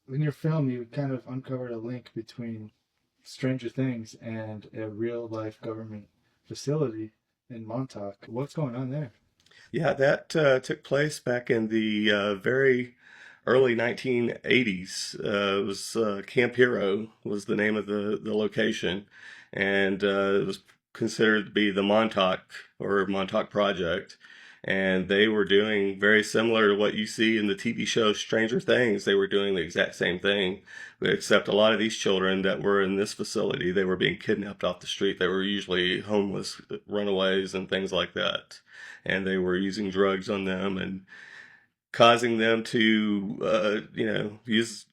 in your film, you kind of uncovered a link between Stranger Things and a real life government facility in Montauk. What's going on there? Yeah, that took place back in the very early 1980s. It was Camp Hero was the name of the location, and it was considered to be the Montauk Project. And they were doing very similar to what you see in the TV show Stranger Things. They were doing the exact same thing, except a lot of these children that were in this facility, they were being kidnapped off the street. They were usually homeless runaways and things like that, and they were using drugs on them and causing them to, use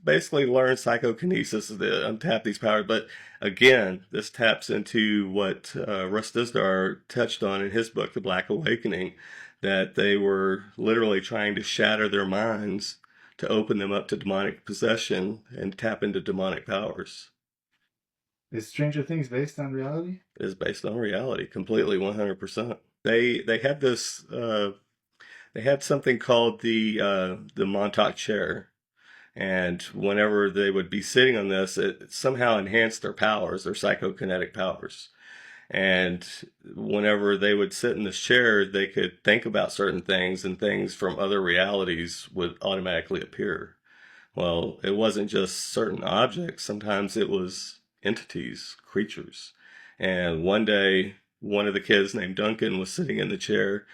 basically learn psychokinesis to untap these powers. But again, this taps into what Russ Dizdar touched on in his book, The Black Awakening, that they were literally trying to shatter their minds to open them up to demonic possession and tap into demonic powers. Is Stranger Things based on reality? It is based on reality, completely 100%. They had this they had something called the Montauk chair, and whenever they would be sitting on this, it somehow enhanced their powers, their psychokinetic powers. And whenever they would sit in this chair, they could think about certain things, and things from other realities would automatically appear. Well, it wasn't just certain objects, sometimes it was entities, creatures. And one day, one of the kids named Duncan was sitting in the chair,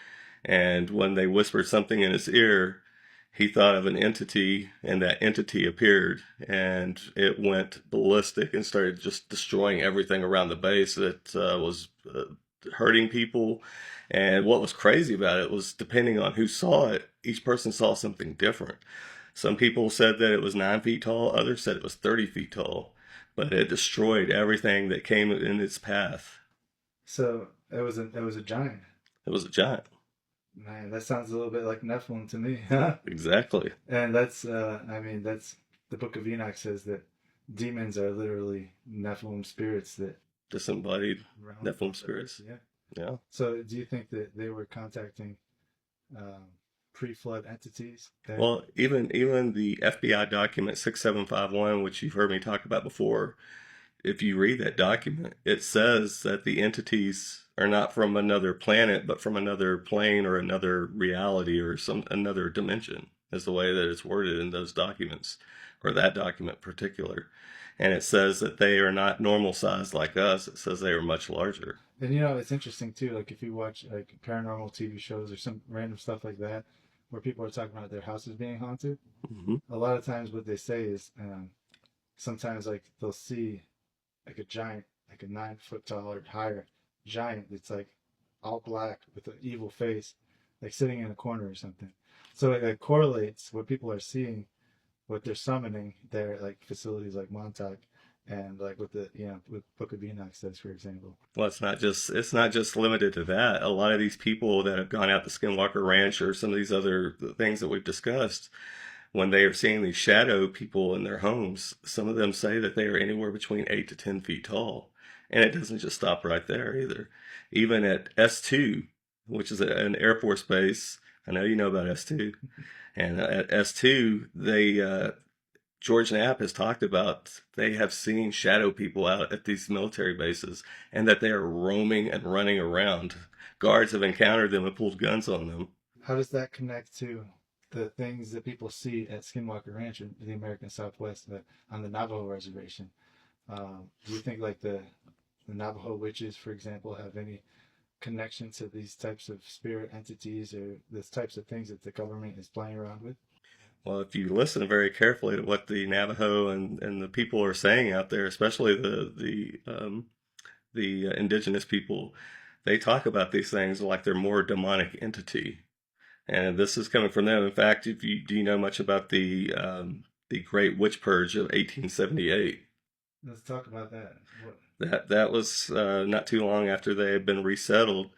and when they whispered something in his ear, he thought of an entity, and that entity appeared, and it went ballistic and started just destroying everything around the base that was hurting people. And what was crazy about it was, depending on who saw it, each person saw something different. Some people said that it was 9 feet tall, others said it was 30 feet tall, but it destroyed everything that came in its path. So it was a giant. It was a giant. Man, that sounds a little bit like Nephilim to me. Exactly. And that's the Book of Enoch says that demons are literally Nephilim spirits that Disembodied round Nephilim the earth. spirits. Yeah. Yeah. So do you think that they were contacting um, pre-flood entities there? Well, even the FBI document 6751, which you've heard me talk about before, if you read that document, it says that the entities are not from another planet, but from another plane or another reality or some another dimension, is the way that it's worded in those documents, or that document in particular. And it says that they are not normal sized like us. It says they are much larger. And it's interesting too. Like if you watch like paranormal TV shows or some random stuff like that, where people are talking about their houses being haunted, Hmm. a lot of times what they say is sometimes like they'll see like a giant, like a 9 foot tall or higher giant that's like all black with an evil face, like sitting in a corner or something. So it correlates what people are seeing, what they're summoning there, like facilities like Montauk, and like what the with Book of Enoch says, for example. Well, it's not just limited to that. A lot of these people that have gone out to Skinwalker Ranch or some of these other things that we've discussed, when they are seeing these shadow people in their homes, some of them say that they are anywhere between 8 to 10 feet tall. And it doesn't just stop right there either. Even at S2, which is an Air Force base, I know you know about S2. And at S2, George Knapp has talked about they have seen shadow people out at these military bases, and that they are roaming and running around. Guards have encountered them and pulled guns on them. How does that connect to the things that people see at Skinwalker Ranch in the American Southwest on the Navajo reservation? Do you think like the Navajo witches, for example, have any connection to these types of spirit entities or these types of things that the government is playing around with? Well, if you listen very carefully to what the Navajo and the people are saying out there, especially the indigenous people, they talk about these things like they're more demonic entity, and this is coming from them. In fact, if you do you know much about the Great Witch Purge of 1878? Let's talk about that. What? That was not too long after they had been resettled,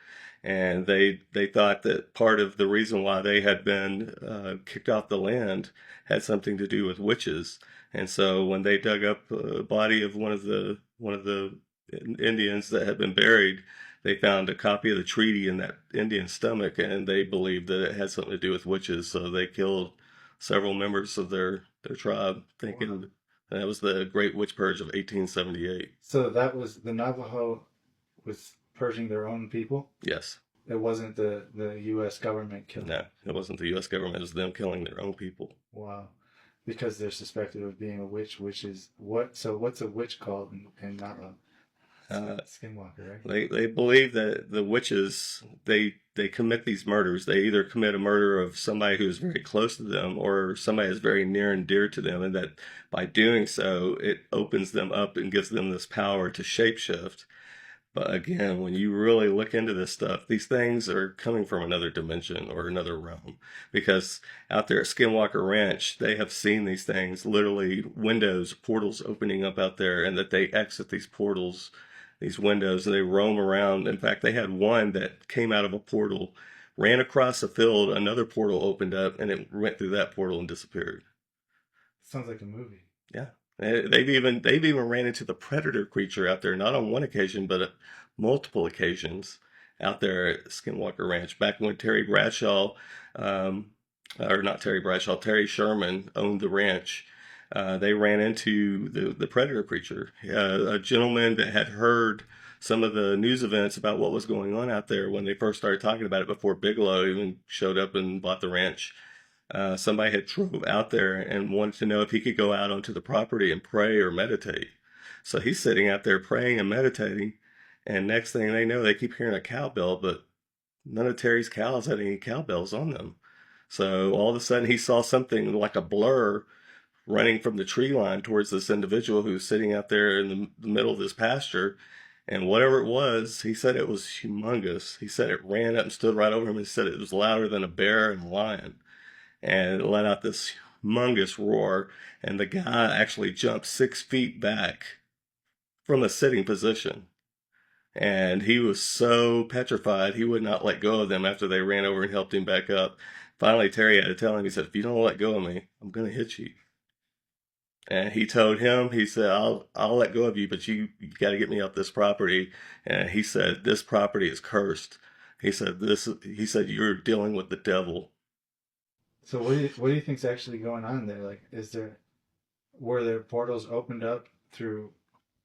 and they thought that part of the reason why they had been kicked off the land had something to do with witches. And so when they dug up a body of one of the Indians that had been buried, they found a copy of the treaty in that Indian's stomach, and they believed that it had something to do with witches. So they killed several members of their tribe, thinking Wow. that was the Great Witch Purge of 1878. So that was the Navajo was purging their own people. Yes. It wasn't the U.S. government killing. No, it wasn't the U.S. government. It was them killing their own people. Wow. Because they're suspected of being a witch, which is what? So what's a witch called in Navajo? Uh, Skinwalker, right? they believe that the witches they commit these murders. They either commit a murder of somebody who is very close to them or somebody that's very near and dear to them, and that by doing so it opens them up and gives them this power to shapeshift. But again, when you really look into this stuff, these things are coming from another dimension or another realm. Because out there at Skinwalker Ranch, they have seen these things, literally windows, portals opening up out there, and that they exit these portals, these windows, and they roam around. In fact, they had one that came out of a portal, ran across a field, another portal opened up, and it went through that portal and disappeared. Sounds like a movie. Yeah. They've even ran into the predator creature out there, not on one occasion, but multiple occasions out there at Skinwalker Ranch. Back when Terry Bradshaw, or not Terry Bradshaw, Terry Sherman owned the ranch, they ran into the predator creature. A gentleman that had heard some of the news events about what was going on out there when they first started talking about it before Bigelow even showed up and bought the ranch. Somebody had drove out there and wanted to know if he could go out onto the property and pray or meditate. So he's sitting out there praying and meditating, and next thing they know, they keep hearing a cowbell, but none of Terry's cows had any cowbells on them. So all of a sudden, he saw something like a blur running from the tree line towards this individual who was sitting out there in the middle of this pasture. And whatever it was, he said it was humongous. He said it ran up and stood right over him and said it was louder than a bear and a lion, and it let out this humongous roar, and the guy actually jumped 6 feet back from a sitting position. And he was so petrified he would not let go of them after they ran over and helped him back up. Finally, Terry had to tell him, he said, if you don't let go of me, I'm going to hit you. And he told him, he said, I'll let go of you, but you got to get me off this property. And he said, this property is cursed. He said, you're dealing with the devil. So what do you think's actually going on there? Like, were there portals opened up through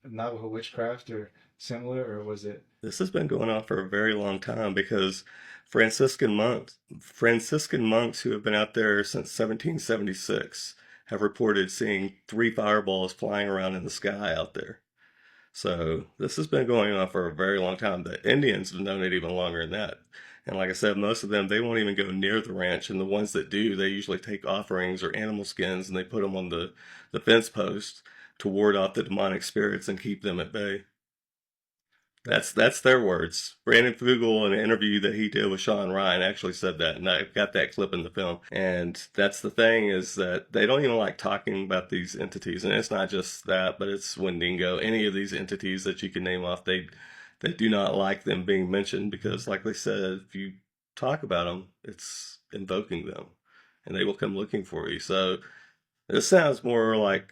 Navajo witchcraft or similar, or was it? This has been going on for a very long time because Franciscan monks who have been out there since 1776 have reported seeing 3 fireballs flying around in the sky out there. So this has been going on for a very long time. The Indians have known it even longer than that. And like I said, most of them, they won't even go near the ranch. And the ones that do, they usually take offerings or animal skins and they put them on the fence post to ward off the demonic spirits and keep them at bay. That's their words. Brandon Fugel, in an interview that he did with Sean Ryan, actually said that, and I got that clip in the film. And that's the thing, is that they don't even like talking about these entities, and it's not just that, but it's Wendigo. Any of these entities that you can name off, they do not like them being mentioned because, like they said, if you talk about them, it's invoking them, and they will come looking for you. So this sounds more like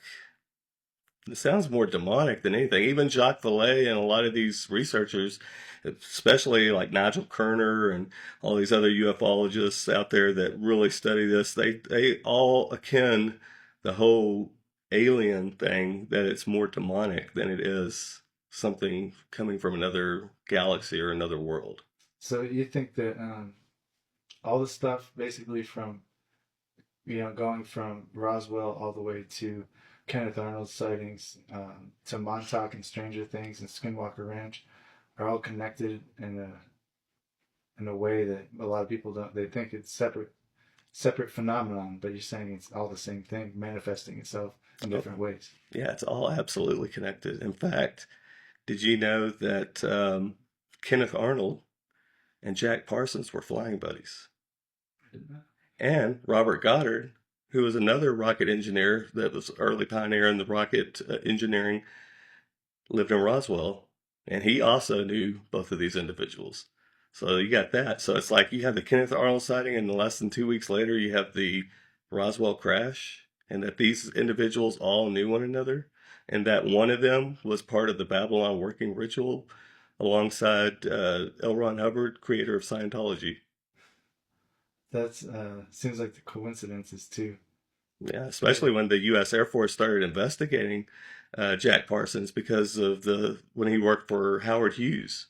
it sounds more demonic than anything. Even Jacques Vallée and a lot of these researchers, especially like Nigel Kerner and all these other ufologists out there that really study this, they all akin the whole alien thing that it's more demonic than it is something coming from another galaxy or another world. So you think that all the stuff basically from going from Roswell all the way to Kenneth Arnold's sightings, to Montauk and Stranger Things and Skinwalker Ranch are all connected in a way that a lot of people don't. They think it's separate phenomenon, but you're saying it's all the same thing manifesting itself in different ways. Yeah, it's all absolutely connected. In fact, did you know that Kenneth Arnold and Jack Parsons were flying buddies? And Robert Goddard, who was another rocket engineer that was early pioneer in the rocket engineering, lived in Roswell, and he also knew both of these individuals. So you got that. So it's like you have the Kenneth Arnold sighting, and less than 2 weeks later, you have the Roswell crash, and that these individuals all knew one another, and that one of them was part of the Babylon working ritual alongside L. Ron Hubbard, creator of Scientology. That's seems like the coincidences too. Yeah, especially when the U.S. Air Force started investigating Jack Parsons because of when he worked for Howard Hughes,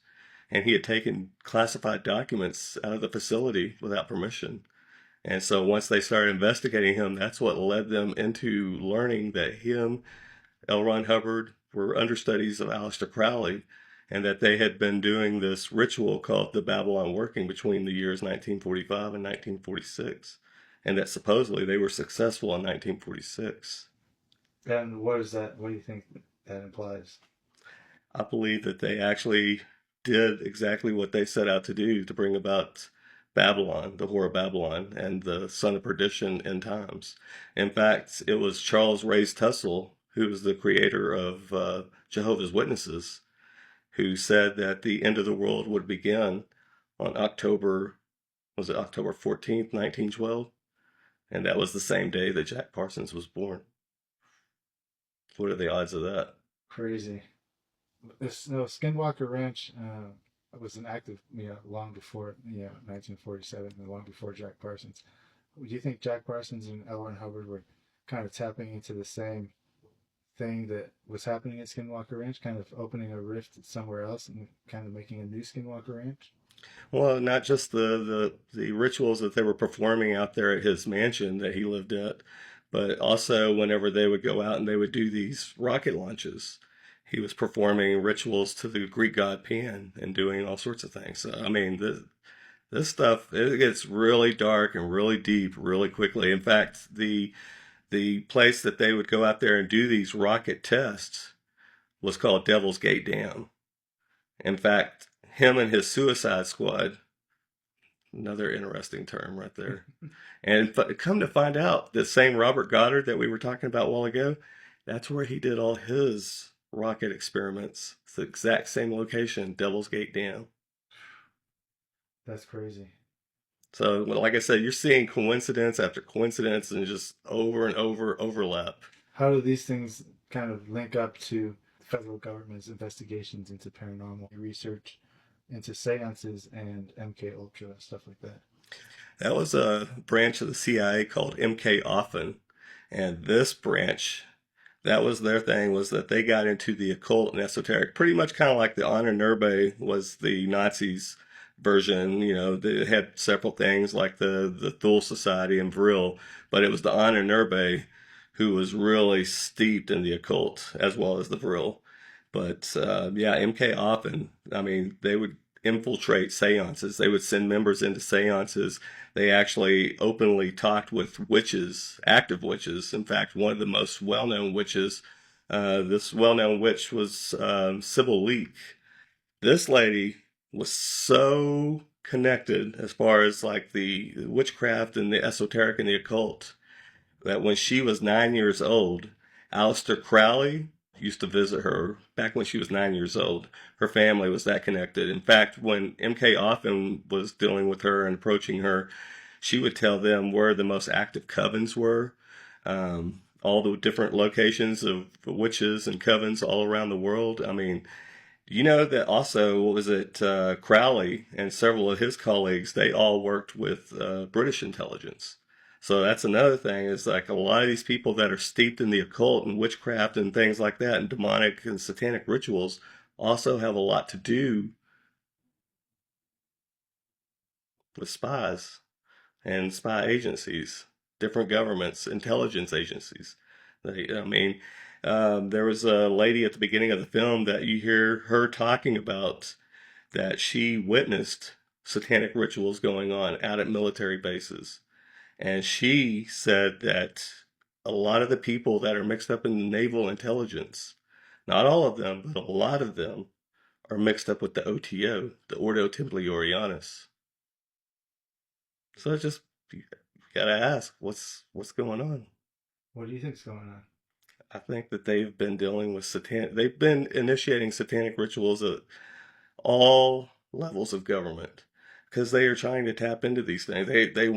and he had taken classified documents out of the facility without permission. And so once they started investigating him, that's what led them into learning that him, L. Ron Hubbard, were understudies of Aleister Crowley, and that they had been doing this ritual called the Babylon Working between the years 1945 and 1946, and that supposedly they were successful in 1946. And what is that? What do you think that implies? I believe that they actually did exactly what they set out to do to bring about Babylon, the Whore of Babylon, and the Son of Perdition end times. In fact, it was Charles Race Tussle, who was the creator of Jehovah's Witnesses, who said that the end of the world would begin on October 14th, 1912? And that was the same day that Jack Parsons was born. What are the odds of that? Crazy. This no Skinwalker Ranch was an active, long before 1947 and long before Jack Parsons. Do you think Jack Parsons and L. Ron Hubbard were kind of tapping into the same thing that was happening at Skinwalker Ranch, kind of opening a rift somewhere else and kind of making a new Skinwalker Ranch? Well, not just the rituals that they were performing out there at his mansion that he lived at, but also whenever they would go out and they would do these rocket launches, he was performing rituals to the Greek god Pan and doing all sorts of things. So, I mean, this stuff, it gets really dark and really deep really quickly. In fact, the place that they would go out there and do these rocket tests was called Devil's Gate Dam. In fact, him and his Suicide Squad, another interesting term right there. And come to find out, the same Robert Goddard that we were talking about a while ago, that's where he did all his rocket experiments. It's the exact same location, Devil's Gate Dam. That's crazy. So, like I said, you're seeing coincidence after coincidence and just over and over overlap. How do these things kind of link up to the federal government's investigations into paranormal research, into seances and MK Ultra stuff like that? That was a branch of the CIA called MK Offen. And this branch, that was their thing, was that they got into the occult and esoteric, pretty much kind of like the Ahnenerbe was the Nazis' version. You know, they had several things like the Thule Society and Vril, but it was the Ahnenerbe who was really steeped in the occult as well as the Vril. But yeah, MK Offen, I mean, they would infiltrate seances. They would send members into seances. They actually openly talked with witches, active witches. In fact, one of the most well-known witches, this well-known witch was Sybil Leek. This lady was so connected as far as like the witchcraft and the esoteric and the occult that when she was 9 years old, Aleister Crowley used to visit her back when she was 9 years old. Her family was that connected. In fact, when MK Offen was dealing with her and approaching her, she would tell them where the most active covens were, all the different locations of witches and covens all around the world. I mean, you know that also, what was it, Crowley and several of his colleagues, they all worked with British intelligence. So that's another thing, is like a lot of these people that are steeped in the occult and witchcraft and things like that and demonic and satanic rituals also have a lot to do with spies and spy agencies, different governments, intelligence agencies. I mean, there was a lady at the beginning of the film that you hear her talking about that she witnessed satanic rituals going on out at military bases. And she said that a lot of the people that are mixed up in naval intelligence, not all of them, but a lot of them, are mixed up with the OTO, the Ordo Templi Orientis. So it's just, you gotta ask, what's going on? What do you think's going on? I think that they've been dealing with they've been initiating satanic rituals at all levels of government because they are trying to tap into these things. They